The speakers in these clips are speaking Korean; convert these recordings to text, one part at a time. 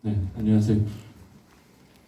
네, 안녕하세요.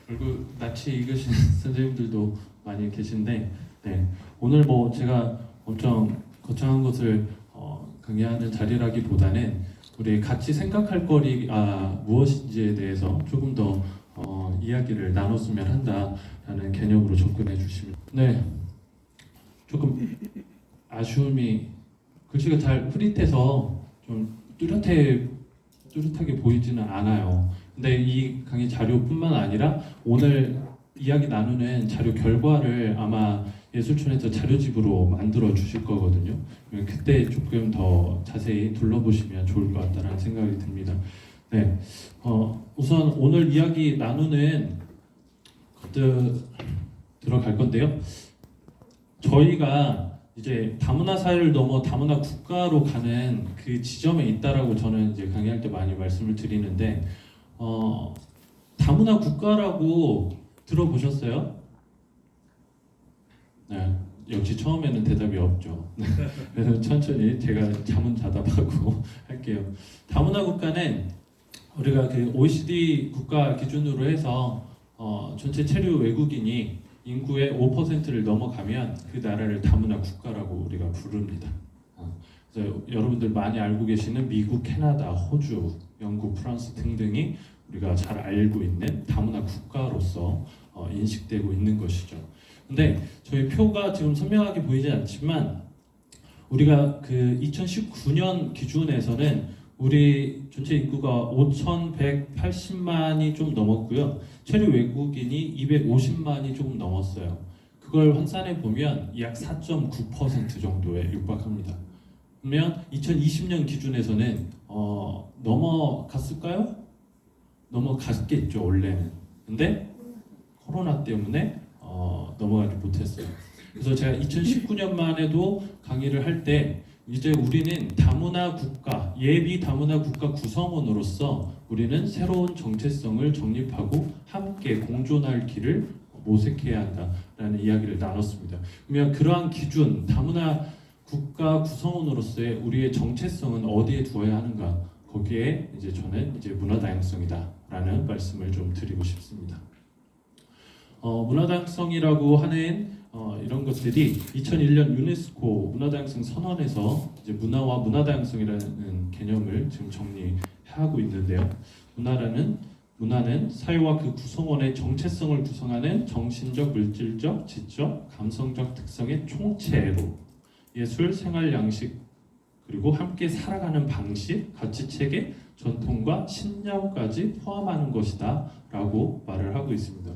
그리고 낯이 익으신 선생님들도 많이 계신데, 네, 오늘 뭐 제가 엄청 거창한 것을 강의하는 자리라기보다는 우리 같이 생각할 거리가 무엇인지에 대해서 조금 더 이야기를 나눴으면 한다라는 개념으로 접근해 주시면. 네, 조금 아쉬움이 글씨가 잘 흐릿해서 좀 뚜렷하게 보이지는 않아요. 근데 이 강의 자료뿐만 아니라 오늘 이야기 나누는 자료 결과를 아마 예술촌에서 자료집으로 만들어 주실 거거든요. 그때 조금 더 자세히 둘러보시면 좋을 것 같다는 생각이 듭니다. 네, 우선 오늘 이야기 나누는 것들 들어갈 건데요. 저희가 이제 다문화 사회를 넘어 다문화 국가로 가는 그 지점에 있다라고 저는 이제 강의할 때 많이 말씀을 드리는데, 다문화 국가라고 들어보셨어요? 네, 역시 처음에는 대답이 없죠. 그래서 천천히 제가 자문자답하고 할게요. 다문화 국가는 우리가 그 OECD 국가 기준으로 해서 전체 체류 외국인이 인구의 5%를 넘어가면 그 나라를 다문화 국가라고 우리가 부릅니다. 그래서 여러분들 많이 알고 계시는 미국, 캐나다, 호주, 영국, 프랑스 등등이 우리가 잘 알고 있는 다문화 국가로서 인식되고 있는 것이죠. 근데 저희 표가 지금 선명하게 보이지 않지만 우리가 그 2019년 기준에서는 우리 전체 인구가 5,180만이 좀 넘었고요. 체류 외국인이 250만이 조금 넘었어요. 그걸 환산해 보면 약 4.9% 정도에 육박합니다. 그러면 2020년 기준에서는 넘어갔을까요? 넘어갔겠죠, 원래는. 근데 코로나 때문에 넘어가지 못했어요. 그래서 제가 2019년만 해도 강의를 할 때 이제 우리는 다문화 국가, 예비 다문화 국가 구성원으로서 우리는 새로운 정체성을 정립하고 함께 공존할 길을 모색해야 한다라는 이야기를 나눴습니다. 그러면 그러한 기준, 다문화 국가 구성원으로서의 우리의 정체성은 어디에 두어야 하는가? 거기에 이제 저는 이제 문화 다양성이다라는 말씀을 좀 드리고 싶습니다. 문화 다양성이라고 하는 이런 것들이 2001년 유네스코 문화다양성 선언에서 이제 문화와 문화다양성이라는 개념을 지금 정리하고 있는데요. 문화는 사회와 그 구성원의 정체성을 구성하는 정신적, 물질적, 지적, 감성적 특성의 총체로 예술, 생활 양식, 그리고 함께 살아가는 방식, 가치체계, 전통과 신념까지 포함하는 것이다 라고 말을 하고 있습니다.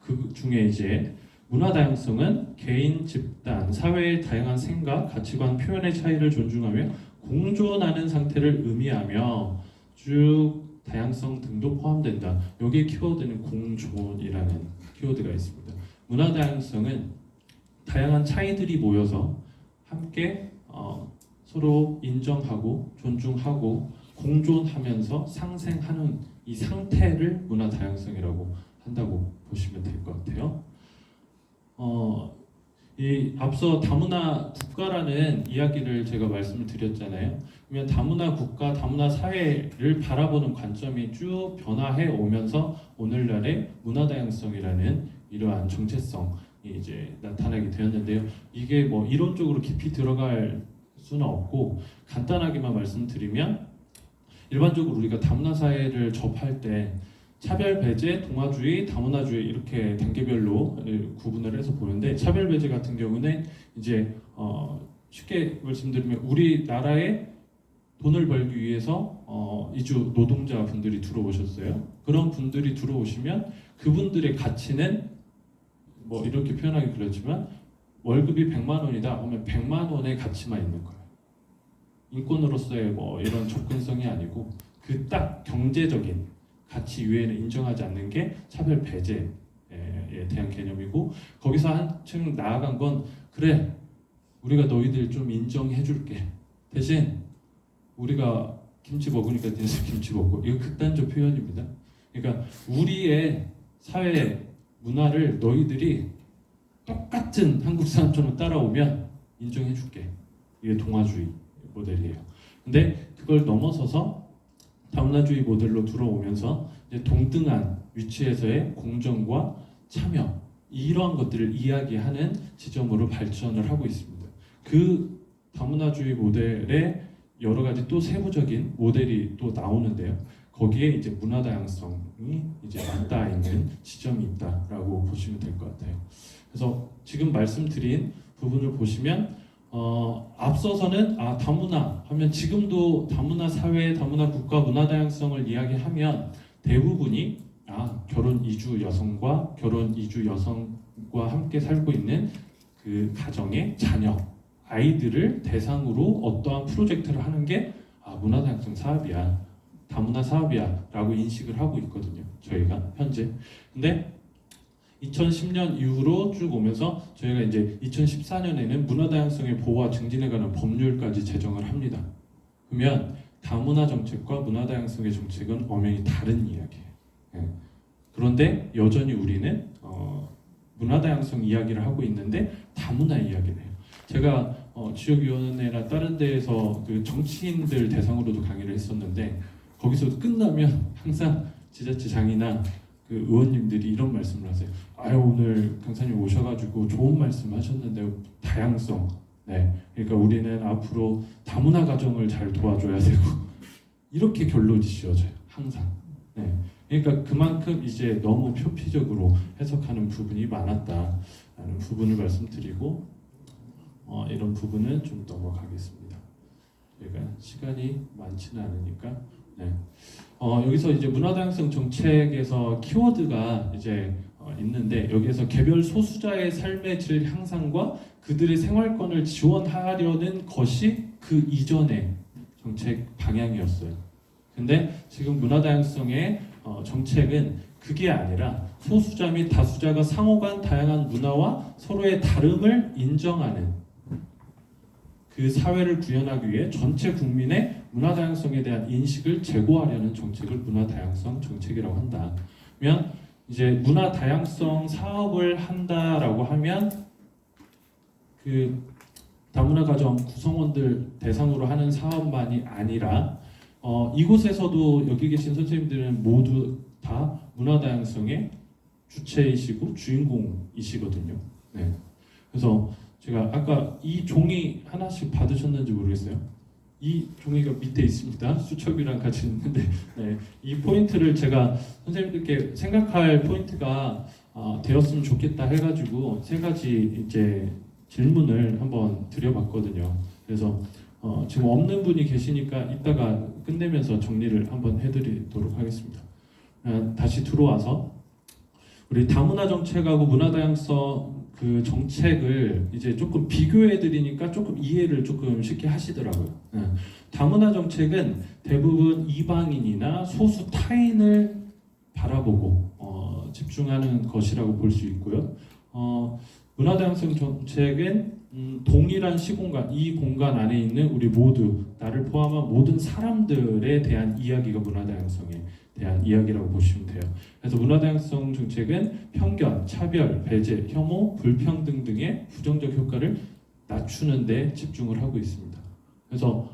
그 중에 이제 문화 다양성은 개인, 집단, 사회의 다양한 생각, 가치관, 표현의 차이를 존중하며 공존하는 상태를 의미하며 쭉 다양성 등도 포함된다. 여기에 키워드는 공존이라는 키워드가 있습니다. 문화 다양성은 다양한 차이들이 모여서 함께 서로 인정하고 존중하고 공존하면서 상생하는 이 상태를 문화 다양성이라고 한다고 보시면 될 것 같아요. 이 앞서 다문화 국가라는 이야기를 제가 말씀을 드렸잖아요. 그러면 다문화 국가, 다문화 사회를 바라보는 관점이 쭉 변화해 오면서 오늘날의 문화 다양성이라는 이러한 정체성이 이제 나타나게 되었는데요. 이게 뭐 이론적으로 깊이 들어갈 수는 없고 간단하게만 말씀드리면 일반적으로 우리가 다문화 사회를 접할 때 차별 배제, 동화주의, 다문화주의 이렇게 단계별로 구분을 해서 보는데 차별 배제 같은 경우는 이제 쉽게 말씀드리면 우리나라에 돈을 벌기 위해서 이주 노동자분들이 들어오셨어요. 그런 분들이 들어오시면 그분들의 가치는 뭐 이렇게 표현하기 그렇지만 월급이 100만 원이다 하면 100만 원의 가치만 있는 거예요. 인권으로서의 뭐 이런 접근성이 아니고 그 딱 경제적인 가치 이외에는 인정하지 않는 게 차별 배제에 대한 개념이고 거기서 한층 나아간 건 그래 우리가 너희들 좀 인정해 줄게 대신 우리가 김치 먹으니까 니네들 김치 먹고 이거 극단적 표현입니다. 그러니까 우리의 사회 문화를 너희들이 똑같은 한국 사람처럼 따라오면 인정해 줄게. 이게 동아주의 모델이에요. 근데 그걸 넘어서서 다문화주의 모델로 들어오면서 이제 동등한 위치에서의 공정과 참여 이러한 것들을 이야기하는 지점으로 발전을 하고 있습니다. 그 다문화주의 모델에 여러 가지 또 세부적인 모델이 또 나오는데요. 거기에 이제 문화 다양성이 이제 맞닿아 있는 지점이 있다라고 보시면 될 것 같아요. 그래서 지금 말씀드린 부분을 보시면 앞서서는 다문화 하면 지금도 다문화 사회, 다문화 국가, 문화 다양성을 이야기하면 대부분이 결혼 이주 여성과 결혼 이주 여성과 함께 살고 있는 그 가정의 자녀, 아이들을 대상으로 어떠한 프로젝트를 하는 게 문화 다양성 사업이야, 다문화 사업이야라고 인식을 하고 있거든요. 저희가 현재. 근데 2010년 이후로 쭉 오면서 저희가 이제 2014년에는 문화 다양성의 보호와 증진에 관한 법률까지 제정을 합니다. 그러면 다문화 정책과 문화 다양성의 정책은 엄연히 다른 이야기예요. 그런데 여전히 우리는 문화 다양성 이야기를 하고 있는데 다문화 이야기를 해요. 제가 지역위원회나 다른 데에서 그 정치인들 대상으로도 강의를 했었는데 거기서 끝나면 항상 지자체장이나 그 의원님들이 이런 말씀을 하세요. 오늘 강사님 오셔가지고 좋은 말씀 하셨는데 다양성. 네, 그러니까 우리는 앞으로 다문화 가정을 잘 도와줘야 되고 이렇게 결론이 지어져요. 항상. 네, 그러니까 그만큼 이제 너무 표피적으로 해석하는 부분이 많았다라는 부분을 말씀드리고 이런 부분은 좀 넘어가겠습니다. 저희가 시간이 많지는 않으니까. 네. 여기서 이제 문화다양성 정책에서 키워드가 이제 있는데 여기에서 개별 소수자의 삶의 질 향상과 그들의 생활권을 지원하려는 것이 그 이전의 정책 방향이었어요. 근데 지금 문화다양성의 정책은 그게 아니라 소수자 및 다수자가 상호간 다양한 문화와 서로의 다름을 인정하는 그 사회를 구현하기 위해 전체 국민의 문화 다양성에 대한 인식을 제고하려는 정책을 문화 다양성 정책이라고 한다. 그러면 이제 문화 다양성 사업을 한다라고 하면 그 다문화 가정 구성원들 대상으로 하는 사업만이 아니라 이곳에서도 여기 계신 선생님들은 모두 다 문화 다양성의 주체이시고 주인공이시거든요. 네. 그래서 제가 아까 이 종이 하나씩 받으셨는지 모르겠어요. 이 종이가 밑에 있습니다. 수첩이랑 같이 있는데 네, 이 포인트를 제가 선생님들께 생각할 포인트가 되었으면 좋겠다 해가지고 세 가지 이제 질문을 한번 드려봤거든요. 그래서 지금 없는 분이 계시니까 이따가 끝내면서 정리를 한번 해드리도록 하겠습니다. 다시 들어와서 우리 다문화 정책하고 문화 다양성 그 정책을 이제 조금 비교해 드리니까 조금 이해를 조금 쉽게 하시더라고요. 다문화 정책은 대부분 이방인이나 소수 타인을 바라보고 집중하는 것이라고 볼 수 있고요. 문화 다양성 정책은 동일한 시공간, 이 공간 안에 있는 우리 모두, 나를 포함한 모든 사람들에 대한 이야기가 문화 다양성에 대한 이야기라고 보시면 돼요. 그래서 문화 다양성 정책은 편견, 차별, 배제, 혐오, 불평등 등의 부정적 효과를 낮추는 데 집중을 하고 있습니다. 그래서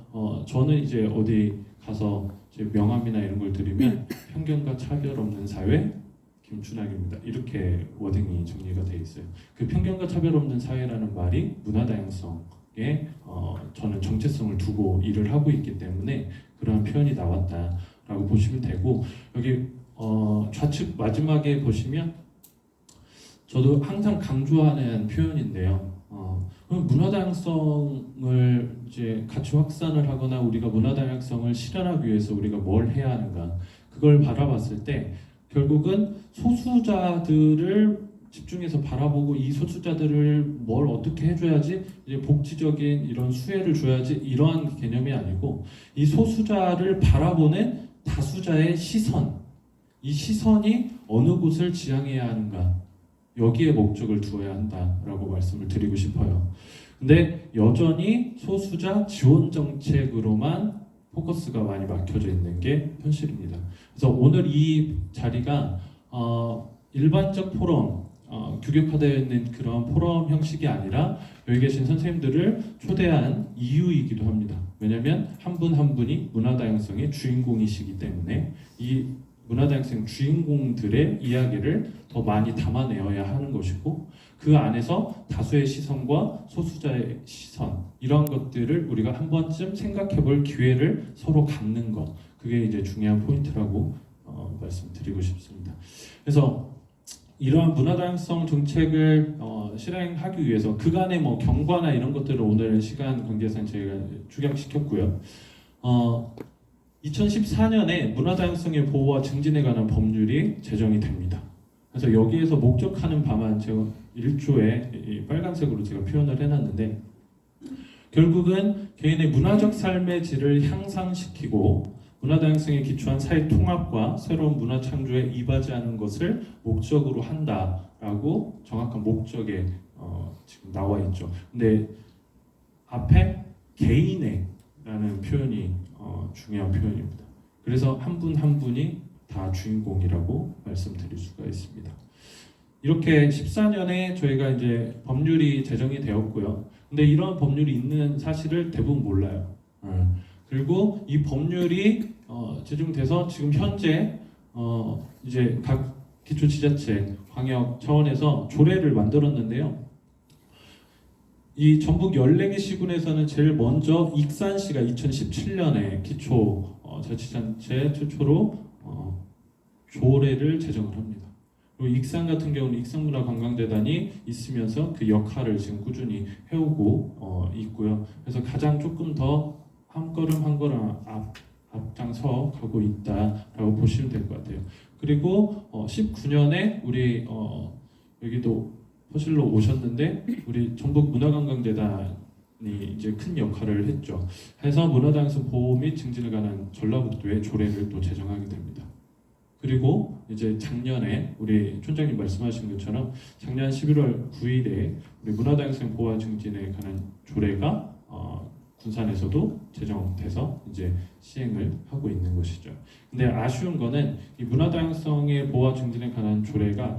저는 이제 어디 가서 이제 명함이나 이런 걸 드리면 편견과 차별 없는 사회 김춘학입니다. 이렇게 워딩이 정리가 돼 있어요. 그 편견과 차별 없는 사회라는 말이 문화 다양성에 저는 정체성을 두고 일을 하고 있기 때문에 그러한 표현이 나왔다라고 보시면 되고 여기 좌측 마지막에 보시면 저도 항상 강조하는 표현인데요. 문화 다양성을 이제 같이 확산을 하거나 우리가 문화 다양성을 실현하기 위해서 우리가 뭘 해야 하는가 그걸 바라봤을 때 결국은 소수자들을 집중해서 바라보고 이 소수자들을 뭘 어떻게 해줘야지 이제 복지적인 이런 수혜를 줘야지 이러한 개념이 아니고 이 소수자를 바라보는 다수자의 시선, 이 시선이 어느 곳을 지향해야 하는가 여기에 목적을 두어야 한다라고 말씀을 드리고 싶어요. 근데 여전히 소수자 지원 정책으로만 포커스가 많이 막혀져 있는 게 현실입니다. 그래서 오늘 이 자리가 일반적 포럼, 규격화되어 있는 그런 포럼 형식이 아니라 여기 계신 선생님들을 초대한 이유이기도 합니다. 왜냐하면 한 분 한 분이 문화 다양성의 주인공이시기 때문에 이 문화 다양성 주인공들의 이야기를 더 많이 담아내어야 하는 것이고 그 안에서 다수의 시선과 소수자의 시선 이런 것들을 우리가 한 번쯤 생각해볼 기회를 서로 갖는 것 그게 이제 중요한 포인트라고 말씀드리고 싶습니다. 그래서 이러한 문화 다양성 정책을 실행하기 위해서 그간의 뭐 경과나 이런 것들을 오늘 시간 관계상 저희가 축약시켰고요. 2014년에 문화 다양성의 보호와 증진에 관한 법률이 제정이 됩니다. 그래서 여기에서 목적하는 바만 제가 1조에 빨간색으로 제가 표현을 해놨는데 결국은 개인의 문화적 삶의 질을 향상시키고 문화 다양성에 기초한 사회 통합과 새로운 문화 창조에 이바지하는 것을 목적으로 한다라고 정확한 목적에 지금 나와 있죠. 근데 앞에 개인의라는 표현이 중요한 표현입니다. 그래서 한 분 한 분이 다 주인공이라고 말씀드릴 수가 있습니다. 이렇게 14년에 저희가 이제 법률이 제정이 되었고요. 근데 이런 법률이 있는 사실을 대부분 몰라요. 그리고 이 법률이 제정돼서 지금 현재 이제 각 기초지자체, 광역 차원에서 조례를 만들었는데요. 이 전북 14개 시군에서는 제일 먼저 익산시가 2017년에 기초 자치단체 최초로 조례를 제정을 합니다. 그리고 익산 같은 경우는 익산문화관광재단이 있으면서 그 역할을 지금 꾸준히 해오고 있고요. 그래서 가장 조금 더 한 걸음 한 걸음 앞장서 가고 있다라고 보시면 될 것 같아요. 그리고 19년에 우리 여기도 허실로 오셨는데 우리 전북 문화관광재단이 이제 큰 역할을 했죠. 해서 문화다양성 보호 및 증진에 관한 전라북도의 조례를 또 제정하게 됩니다. 그리고 이제 작년에 우리 촌장님 말씀하신 것처럼 작년 11월 9일에 우리 문화다양성 보호와 증진에 관한 조례가 군산에서도 제정돼서 이제 시행을 하고 있는 것이죠. 근데 아쉬운 거는 이 문화다양성의 보호와 증진에 관한 조례가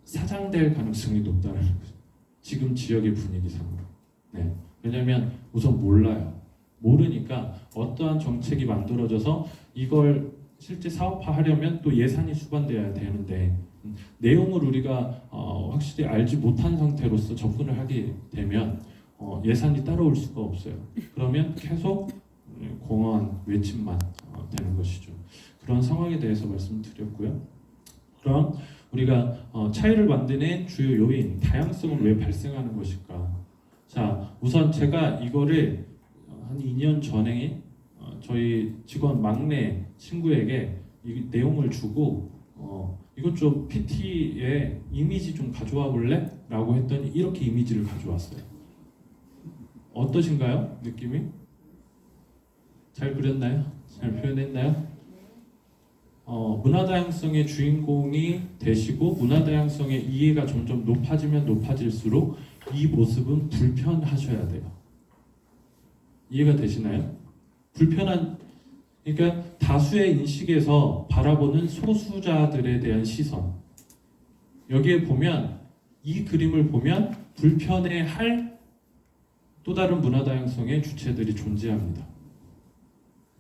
사장될 가능성이 높다는 거죠. 지금 지역의 분위기상으로. 네. 왜냐하면 우선 몰라요. 모르니까 어떠한 정책이 만들어져서 이걸 실제 사업화하려면 또 예산이 수반돼야 되는데 내용을 우리가 확실히 알지 못한 상태로서 접근을 하게 되면 예산이 따라올 수가 없어요. 그러면 계속 공허한 외침만 되는 것이죠. 그런 상황에 대해서 말씀드렸고요. 그럼 우리가 차이를 만드는 주요 요인, 다양성은 왜 발생하는 것일까? 자, 우선 제가 이거를 한 2년 전에 저희 직원 막내 친구에게 이 내용을 주고 이것 좀 PT에 이미지 좀 가져와 볼래? 라고 했더니 이렇게 이미지를 가져왔어요. 어떠신가요? 느낌이? 잘 그렸나요? 잘 표현했나요? 문화다양성의 주인공이 되시고 문화다양성의 이해가 점점 높아지면 높아질수록 이 모습은 불편하셔야 돼요. 이해가 되시나요? 그러니까 다수의 인식에서 바라보는 소수자들에 대한 시선. 여기에 보면 이 그림을 보면 불편해할 또 다른 문화다양성의 주체들이 존재합니다.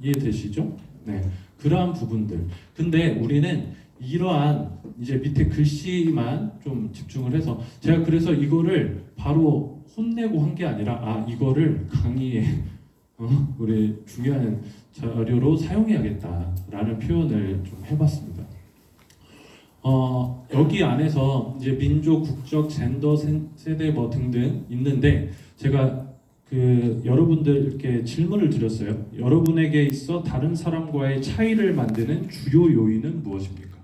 이해되시죠? 네, 그러한 부분들. 근데 우리는 이러한 이제 밑에 글씨만 좀 집중을 해서 제가 그래서 이거를 바로 혼내고 한 게 아니라 이거를 강의에 우리 중요한 자료로 사용해야겠다라는 표현을 좀 해봤습니다. 여기 안에서 이제 민족, 국적, 젠더, 세대 뭐 등등 있는데 제가 여러분들께 질문을 드렸어요. 여러분에게 있어 다른 사람과의 차이를 만드는 주요 요인은 무엇입니까?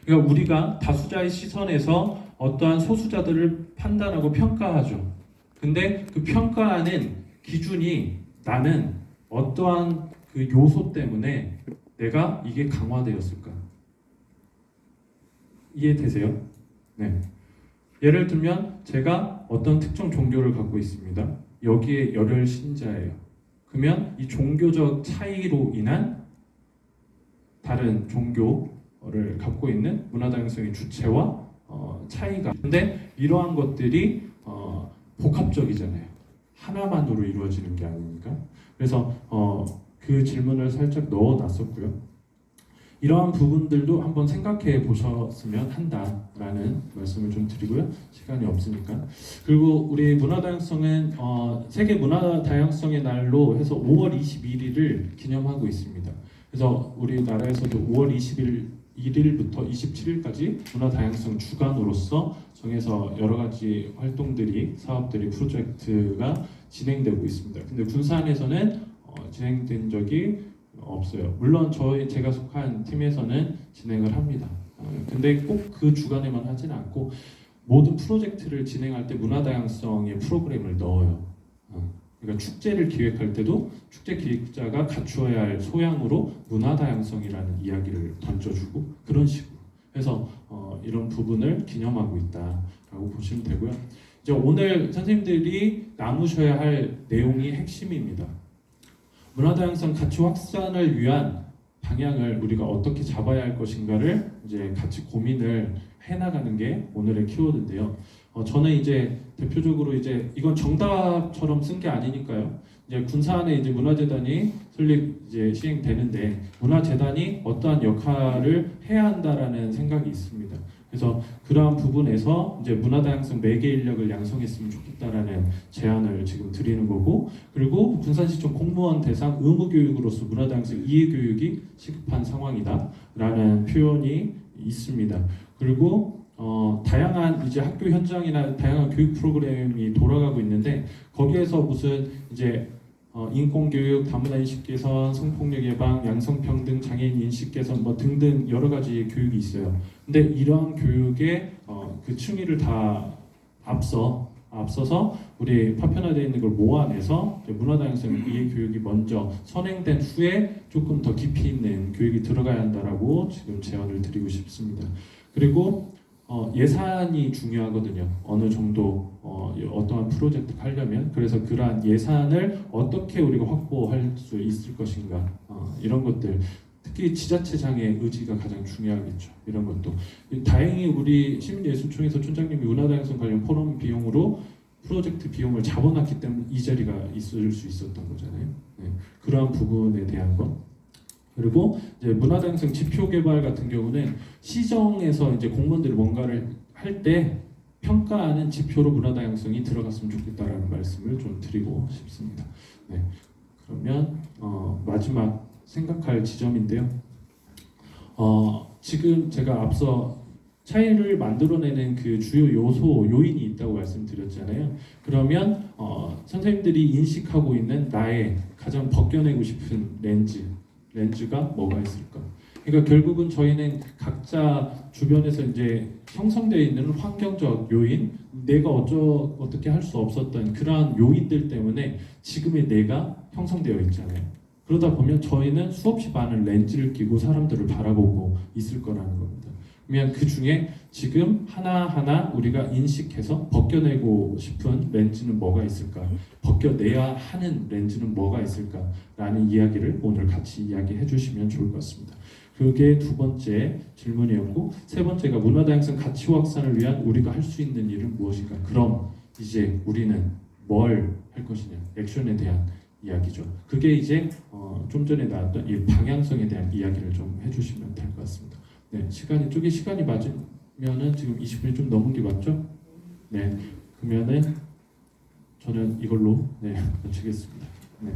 그러니까 우리가 다수자의 시선에서 어떠한 소수자들을 판단하고 평가하죠. 근데 그 평가하는 기준이 나는 어떠한 그 요소 때문에 내가 이게 강화되었을까? 이해되세요? 네. 예를 들면 제가 어떤 특정 종교를 갖고 있습니다. 여기에 열혈 신자예요. 그러면 이 종교적 차이로 인한 다른 종교를 갖고 있는 문화다양성의 주체와 차이가. 근데 이러한 것들이 복합적이잖아요. 하나만으로 이루어지는 게 아닙니까? 그래서 그 질문을 살짝 넣어놨었고요. 이러한 부분들도 한번 생각해 보셨으면 한다라는 말씀을 좀 드리고요. 시간이 없으니까. 그리고 우리 문화다양성은 세계 문화다양성의 날로 해서 5월 21일을 기념하고 있습니다. 그래서 우리나라에서도 5월 21일부터 27일까지 문화다양성 주간으로서 정해서 여러 가지 활동들이, 사업들이, 프로젝트가 진행되고 있습니다. 근데 군산에서는 진행된 적이 없어요. 물론 제가 속한 팀에서는 진행을 합니다. 근데 꼭 그 주간에만 하지는 않고 모든 프로젝트를 진행할 때 문화다양성의 프로그램을 넣어요. 그러니까 축제를 기획할 때도 축제 기획자가 갖추어야 할 소양으로 문화다양성이라는 이야기를 던져주고 그런 식으로 해서 이런 부분을 기념하고 있다라고 보시면 되고요. 이제 오늘 선생님들이 나누셔야 할 내용이 핵심입니다. 문화다양성 가치 확산을 위한 방향을 우리가 어떻게 잡아야 할 것인가를 이제 같이 고민을 해나가는 게 오늘의 키워드인데요. 저는 이제 대표적으로 이제 이건 정답처럼 쓴 게 아니니까요. 이제 군산에 이제 문화재단이 설립 이제 시행되는데 문화재단이 어떠한 역할을 해야 한다라는 생각이 있습니다. 그래서 그러한 부분에서 이제 문화다양성 매개 인력을 양성했으면 좋겠다라는 제안을 지금 드리는 거고, 그리고 군산시청 공무원 대상 의무 교육으로서 문화다양성 이해 교육이 시급한 상황이다라는 표현이 있습니다. 그리고 다양한 이제 학교 현장이나 다양한 교육 프로그램이 돌아가고 있는데 거기에서 무슨 이제 인권교육, 다문화 인식 개선, 성폭력 예방, 양성평등, 장애인 인식 개선 뭐 등등 여러 가지 교육이 있어요. 근데 이러한 교육의 그 층위를 다 앞서서 우리 파편화되어 있는 걸 모아내서 문화다양성 이해 교육이 먼저 선행된 후에 조금 더 깊이 있는 교육이 들어가야 한다라고 지금 제안을 드리고 싶습니다. 그리고 예산이 중요하거든요. 어느 정도 어떠한 프로젝트를 하려면. 그래서 그러한 예산을 어떻게 우리가 확보할 수 있을 것인가, 이런 것들, 특히 지자체장의 의지가 가장 중요하겠죠. 이런 것도 다행히 우리 시민예술총에서 촌장님이 문화다양성 관련 포럼 비용으로 프로젝트 비용을 잡아놨기 때문에 이 자리가 있을 수 있었던 거잖아요. 네. 그러한 부분에 대한 것. 그리고 이제 문화다양성 지표 개발 같은 경우는 시정에서 이제 공무원들이 뭔가를 할 때 평가하는 지표로 문화다양성이 들어갔으면 좋겠다라는 말씀을 좀 드리고 싶습니다. 네. 그러면 마지막 생각할 지점인데요. 지금 제가 앞서 차이를 만들어내는 그 주요 요인이 있다고 말씀드렸잖아요. 그러면 선생님들이 인식하고 있는 나의 가장 벗겨내고 싶은 렌즈가 뭐가 있을까? 그러니까 결국은 저희는 각자 주변에서 이제 형성되어 있는 환경적 요인, 내가 어떻게 할 수 없었던 그러한 요인들 때문에 지금의 내가 형성되어 있잖아요. 그러다 보면 저희는 수없이 많은 렌즈를 끼고 사람들을 바라보고 있을 거라는 겁니다. 그러면 그 중에 지금 하나하나 우리가 인식해서 벗겨내고 싶은 렌즈는 뭐가 있을까? 벗겨내야 하는 렌즈는 뭐가 있을까라는 이야기를 오늘 같이 이야기해 주시면 좋을 것 같습니다. 그게 두 번째 질문이었고, 세 번째가 문화다양성 가치 확산을 위한 우리가 할 수 있는 일은 무엇인가? 그럼 이제 우리는 뭘 할 것이냐? 액션에 대한 이야기죠. 그게 이제 좀 전에 나왔던 이 방향성에 대한 이야기를 좀 해주시면 될 것 같습니다. 네, 시간이 맞으면은 지금 20분이 좀 넘은 게 맞죠? 네, 그러면은 저는 이걸로 마치겠습니다. 네.